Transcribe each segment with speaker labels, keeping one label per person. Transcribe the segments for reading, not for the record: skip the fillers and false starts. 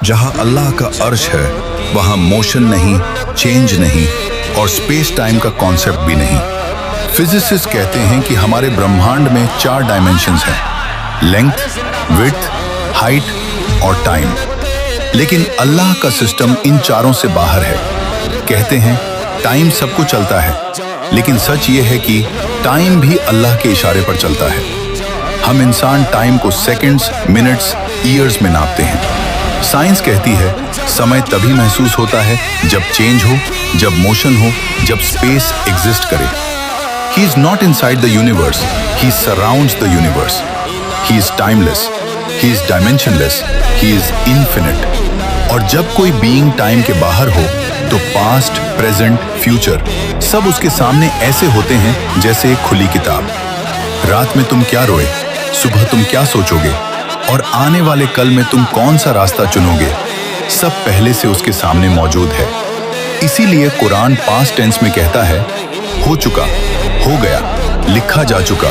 Speaker 1: जहां अल्लाह का अर्श है वहां मोशन नहीं, चेंज नहीं और स्पेस टाइम का कॉन्सेप्ट भी नहीं। फिजिसिस्ट कहते हैं कि हमारे ब्रह्मांड में 4 डायमेंशंस हैं, लेंथ, विड्थ, हाइट और टाइम। लेकिन अल्लाह का सिस्टम इन चारों से बाहर है। कहते हैं टाइम सबको चलता है, लेकिन सच ये है कि टाइम भी अल्लाह के इशारे पर चलता है। हम इंसान टाइम को सेकंड्स, मिनट्स, ईयर्स में नापते हैं। साइंस कहती है समय तभी महसूस होता है जब चेंज हो, जब मोशन हो, जब स्पेस एग्जिस्ट करे। He is not inside the universe, he surrounds the universe. He is timeless, he is dimensionless, he is infinite. और जब कोई बीइंग टाइम के बाहर हो तो पास्ट, प्रेजेंट, फ्यूचर सब उसके सामने ऐसे होते हैं जैसे एक खुली किताब। रात में तुम क्या रोए, सुबह तुम क्या सोचोगे और आने वाले कल में तुम कौन सा रास्ता चुनोगे, सब पहले से उसके सामने मौजूद है। इसीलिए कुरान पास्ट टेंस में कहता है हो चुका, हो गया, लिखा जा चुका,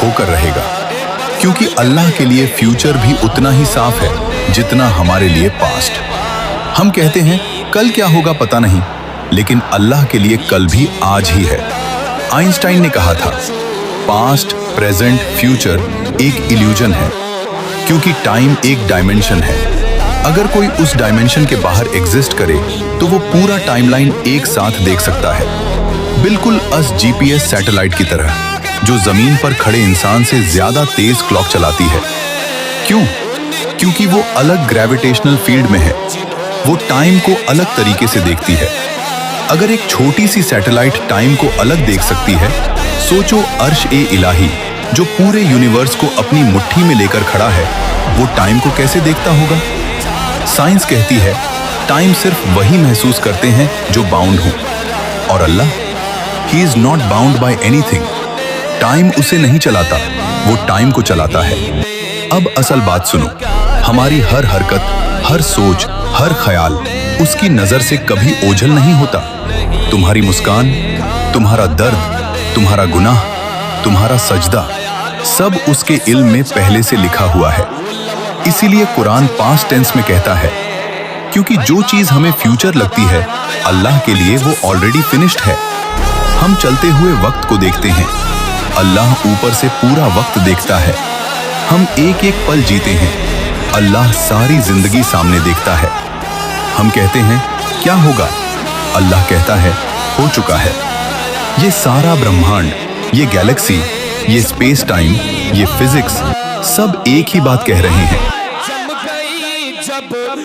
Speaker 1: होकर रहेगा। क्योंकि अल्लाह के लिए फ्यूचर भी उतना ही साफ है जितना हमारे लिए पास्ट। हम कहते हैं कल क्या होगा पता नहीं, लेकिन अल्लाह के लिए कल भी आज ही है। आइंस्टाइन ने कहा था पास्ट, प्रेजेंट, फ्यूचर एक इल्यूजन है, क्योंकि टाइम एक डायमेंशन है। अगर कोई उस डायमेंशन के बाहर एग्जिस्ट करे तो वो पूरा टाइमलाइन एक साथ देख सकता है, बिल्कुल जीपीएस सैटेलाइट की तरह, जो जमीन पर खड़े इंसान से ज्यादा तेज क्लॉक चलाती है। क्यों? क्योंकि वो अलग ग्रेविटेशनल फील्ड में है, वो टाइम को अलग तरीके से देखती है। अगर एक छोटी सी सैटेलाइट टाइम को अलग देख सकती है, सोचो अर्श-ए-इलाही जो पूरे यूनिवर्स को अपनी मुट्ठी में लेकर खड़ा है, वो टाइम को कैसे देखता होगा? साइंस कहती है टाइम सिर्फ वही महसूस करते हैं जो बाउंड हो, और अल्लाह He is not bound by anything. Time उसे नहीं चलाता, वो टाइम को चलाता है। अब असल बात सुनो, हमारी हर हरकत, हर सोच, हर ख्याल उसकी नजर से कभी ओझल नहीं होता। तुम्हारी मुस्कान, तुम्हारा दर्द, तुम्हारा गुनाह, तुम्हारा सजदा, सब उसके इल्म में पहले से लिखा हुआ है। इसीलिए कुरान पास्ट टेंस में कहता है, क्योंकि जो चीज हमें फ्यूचर लगती है अल्लाह के लिए वो ऑलरेडी फिनिश्ड है। हम चलते हुए वक्त को देखते हैं, अल्लाह ऊपर से पूरा वक्त देखता है। हम एक एक पल जीते हैं, अल्लाह सारी जिंदगी सामने देखता है। हम कहते हैं क्या होगा, अल्लाह कहता है हो चुका है। ये सारा ब्रह्मांड, ये गैलेक्सी, ये स्पेस टाइम, ये फिजिक्स सब एक ही बात कह रहे हैं,